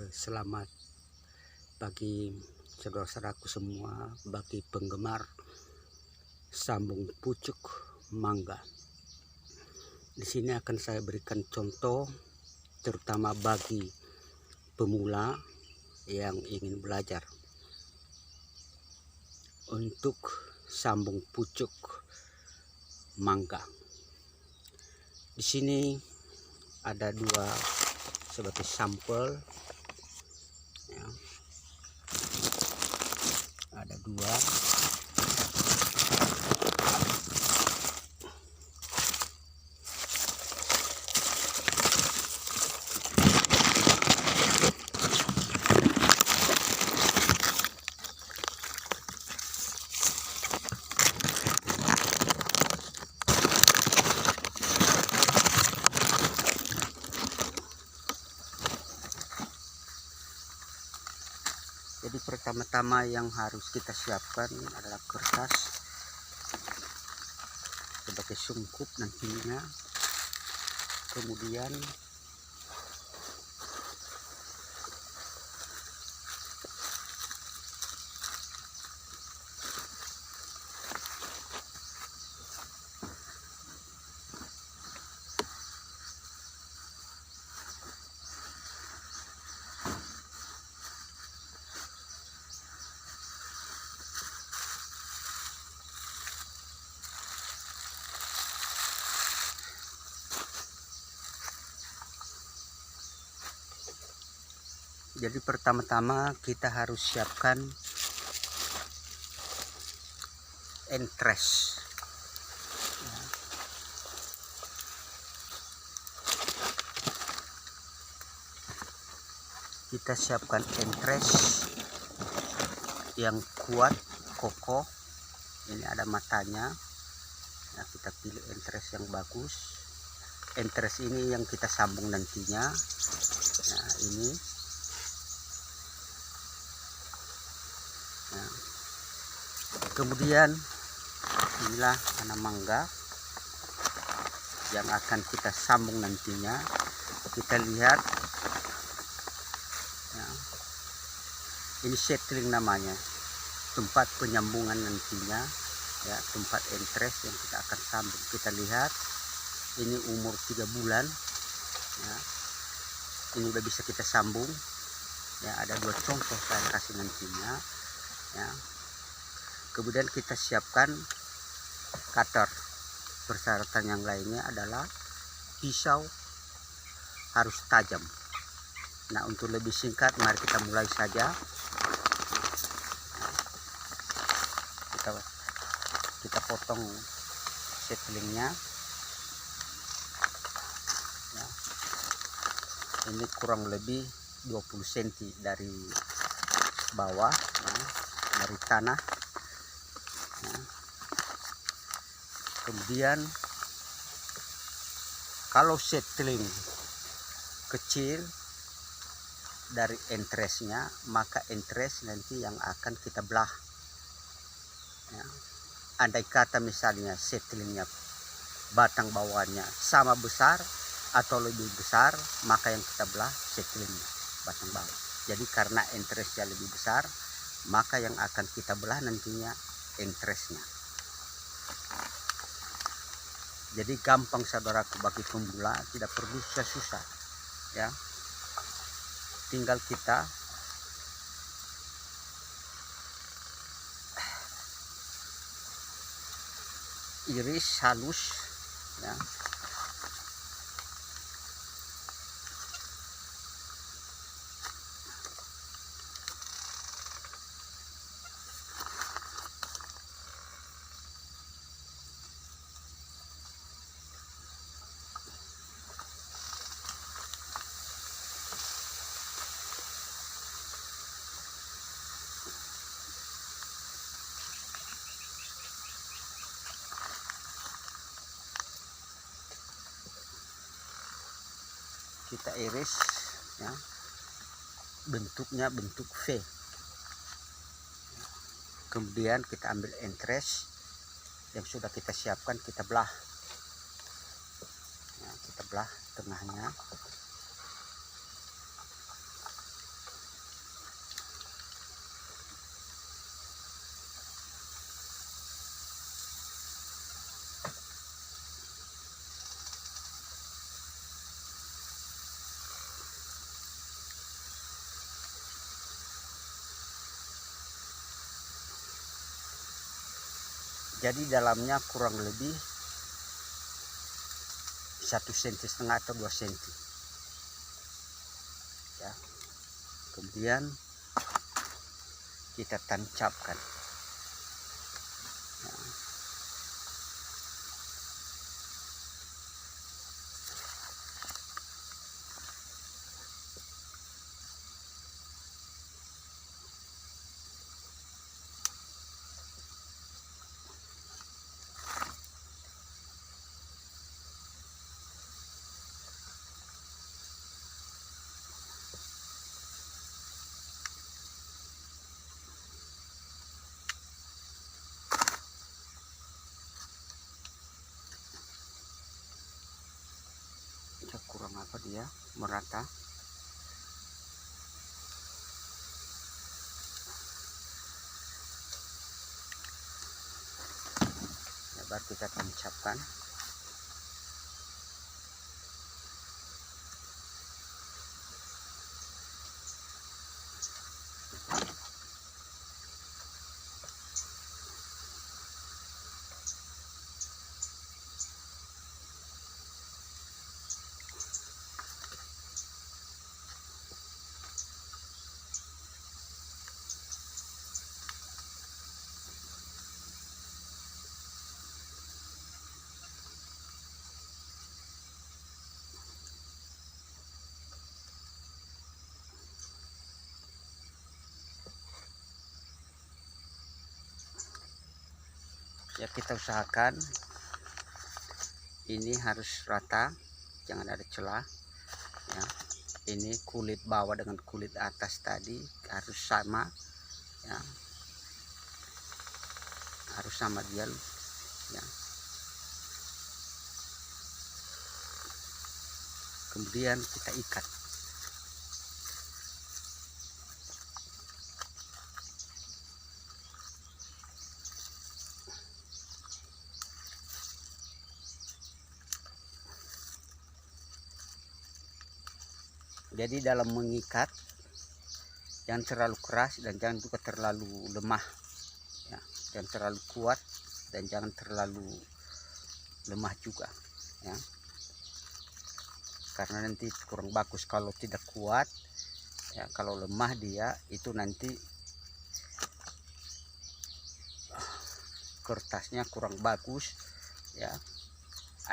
Selamat bagi saudara-saudaraku semua, bagi penggemar sambung pucuk mangga. Di sini akan saya berikan contoh, terutama bagi pemula yang ingin belajar untuk sambung pucuk mangga. Di sini ada dua sebagai sampel, ya. Ada dua. Jadi pertama-tama yang harus kita siapkan adalah kertas sebagai sungkup nantinya. Kemudian pertama-tama kita harus siapkan entres. Kita siapkan entres yang kuat, kokoh. Ini ada matanya. Nah, kita pilih entres yang bagus. Entres ini yang kita sambung nantinya. Nah, ini. Nah, kemudian inilah tanah mangga yang akan kita sambung nantinya. Kita lihat, ya, ini settling namanya, tempat penyambungan nantinya, ya, tempat entres yang kita akan sambung. Kita lihat ini umur 3 bulan, ya, ini udah bisa kita sambung, ya. Ada dua contoh saya kasih nantinya, ya. Kemudian kita siapkan cutter. Persyaratan yang lainnya adalah pisau harus tajam. Nah, untuk lebih singkat, mari kita mulai saja. Kita potong settlingnya, ya. Ini kurang lebih 20 cm dari bawah, ya, dari tanah, ya. Kemudian kalau settling kecil dari entresnya, maka entres nanti yang akan kita belah, ya. Andai kata misalnya settlingnya batang bawahnya sama besar atau lebih besar, maka yang kita belah settlingnya batang bawah. Jadi karena entresnya lebih besar, maka yang akan kita belah nantinya entresnya. Jadi gampang saudaraku bagi pemula, tidak perlu susah-susah, ya. Tinggal kita iris halus, ya. Kita iris, ya, bentuknya bentuk V. Kemudian kita ambil entres yang sudah kita siapkan, kita belah, ya, kita belah tengahnya. jadi dalamnya kurang lebih 1,5 cm atau 2 cm ya. Kemudian kita tancapkan ya. Kurang apa dia merata. Ya, baru kita tancapkan. Ya, kita usahakan ini harus rata, jangan ada celah ya. Ini kulit bawah dengan kulit atas tadi harus sama ya, harus sama dia ya. Kemudian kita ikat. Jadi dalam mengikat jangan terlalu keras dan jangan juga terlalu lemah ya. Jangan terlalu kuat dan jangan terlalu lemah juga ya, karena nanti kurang bagus kalau tidak kuat ya. Kalau lemah dia itu nanti kertasnya kurang bagus ya,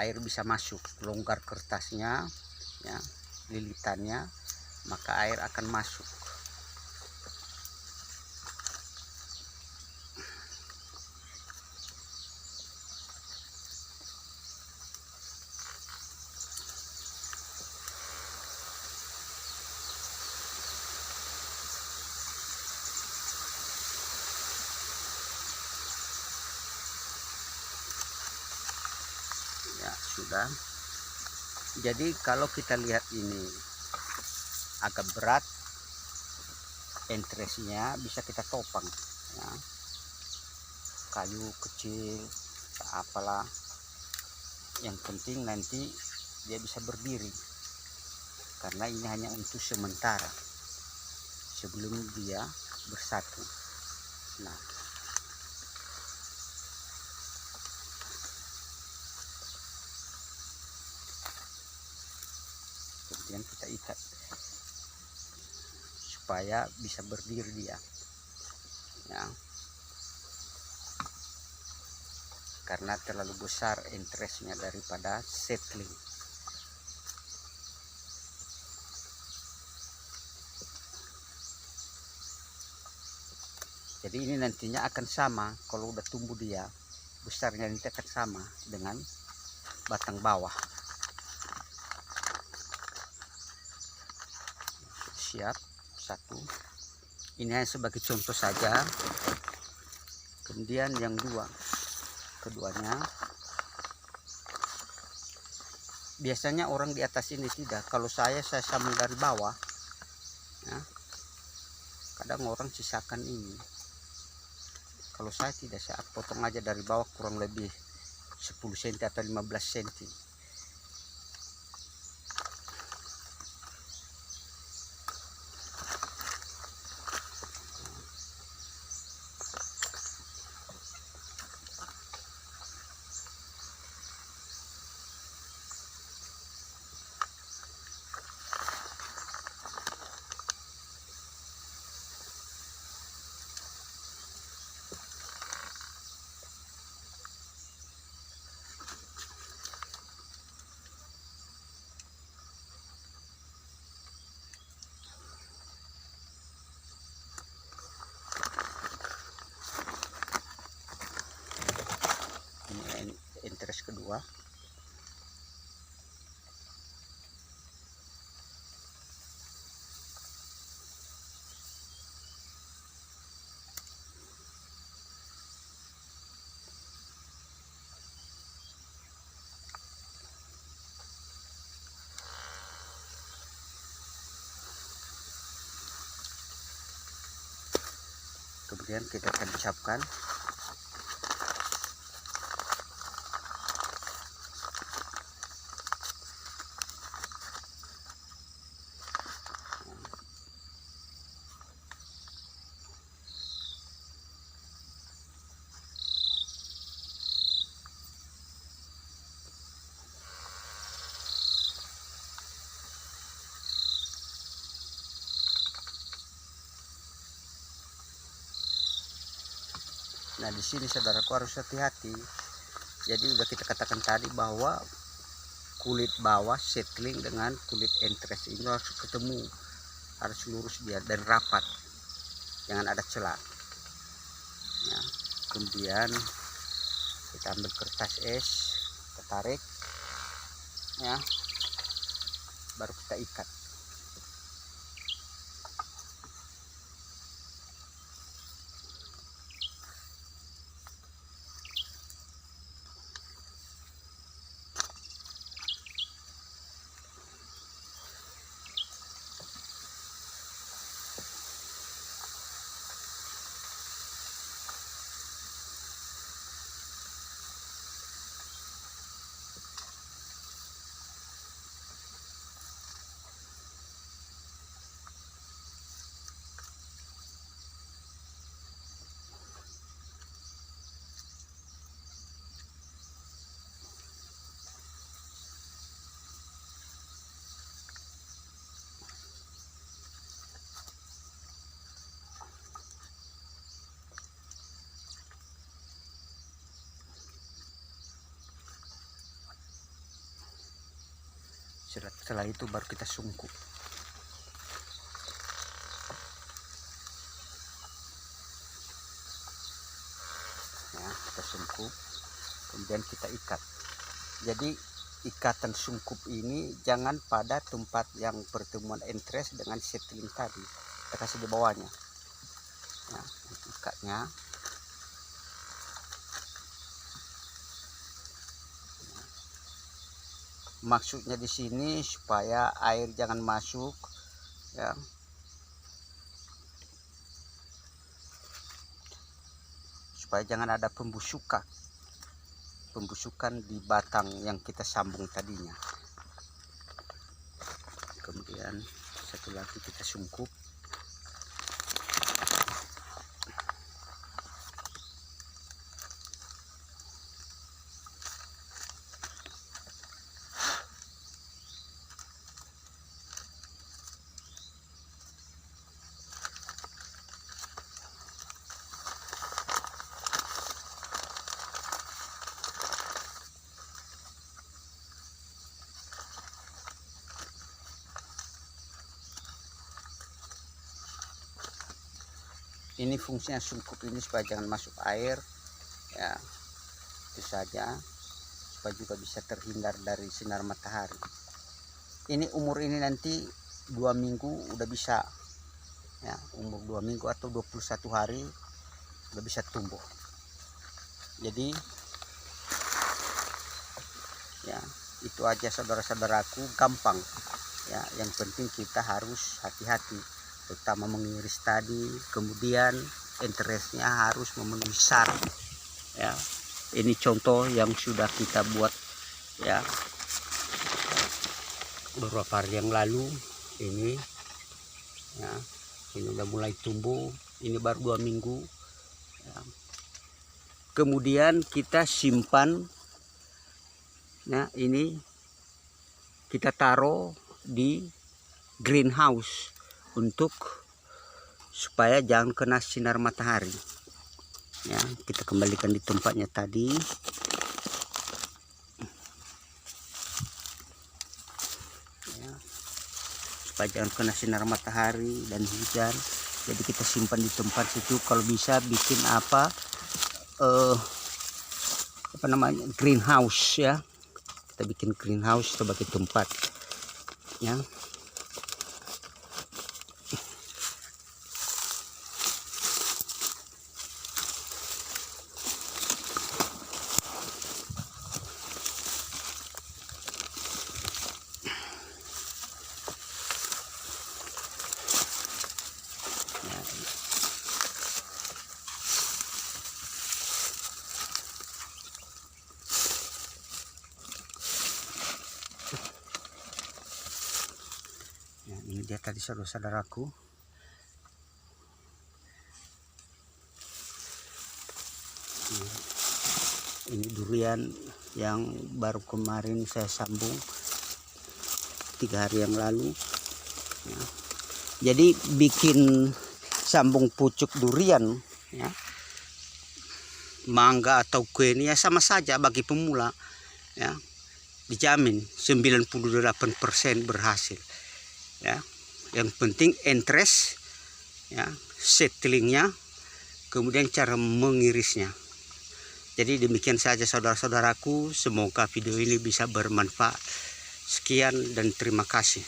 air bisa masuk, longgar kertasnya ya, lilitannya, maka air akan masuk. Ya sudah. Jadi kalau kita lihat ini agak berat, entresnya bisa kita topang ya. Kayu kecil apalah, yang penting nanti dia bisa berdiri, karena ini hanya untuk sementara sebelum dia bersatu. Nah, kemudian kita ikat supaya bisa berdiri dia ya, karena terlalu besar interestnya daripada settling. Jadi ini nantinya akan sama, kalau udah tumbuh dia besarnya nanti akan sama dengan batang bawah. Siap satu, ini hanya sebagai contoh saja. Kemudian yang keduanya biasanya orang di atas ini tidak, kalau saya sambung dari bawah ya. Kadang orang sisakan ini, kalau saya tidak, saya potong aja dari bawah kurang lebih 10 cm atau 15 cm. kemudian kita tancapkan. Nah, di sini saudaraku harus hati-hati. Jadi udah kita katakan tadi bahwa kulit bawah settling dengan kulit entres ini harus ketemu, harus lurus dia dan rapat, jangan ada celah. Ya, kemudian kita ambil kertas es, kita tarik, ya, baru kita ikat. Setelah itu baru kita sungkup. Ya, kita sungkup, kemudian kita ikat. Jadi ikatan sungkup ini jangan pada tempat yang pertemuan entres dengan settling tadi, kita kasih di bawahnya. Ya, ikatnya. Maksudnya di sini supaya air jangan masuk, ya. Supaya jangan ada pembusukan di batang yang kita sambung tadinya. Kemudian satu lagi kita sungkup. Ini fungsinya sungkup ini supaya jangan masuk air, ya, itu saja, supaya juga bisa terhindar dari sinar matahari. Ini umur ini nanti 2 minggu udah bisa, ya, umur 2 minggu atau 21 hari udah bisa tumbuh. Jadi ya itu aja saudara-saudaraku, gampang ya, yang penting kita harus hati-hati, terutama mengiris tadi. Kemudian enteresnya harus memenuhi syarat, ya. Ini contoh yang sudah kita buat, ya, beberapa hari yang lalu. Ini, ya, ini udah mulai tumbuh, ini baru 2 minggu, ya. Kemudian kita simpan, ya, ini kita taruh di greenhouse untuk supaya jangan kena sinar matahari, ya. Kita kembalikan di tempatnya tadi, ya, supaya jangan kena sinar matahari dan hujan. Jadi kita simpan di tempat situ. Kalau bisa bikin apa namanya, greenhouse, ya. Kita bikin greenhouse sebagai tempat, ya. Ini dia tadi saudara-saudaraku. Ini durian yang baru kemarin saya sambung 3 hari yang lalu ya. Jadi bikin sambung pucuk durian ya, mangga atau kue ini ya sama saja bagi pemula ya, dijamin 98% berhasil ya. Yang penting interest ya, settlingnya, kemudian cara mengirisnya. Jadi demikian saja saudara-saudaraku, semoga video ini bisa bermanfaat. Sekian dan terima kasih.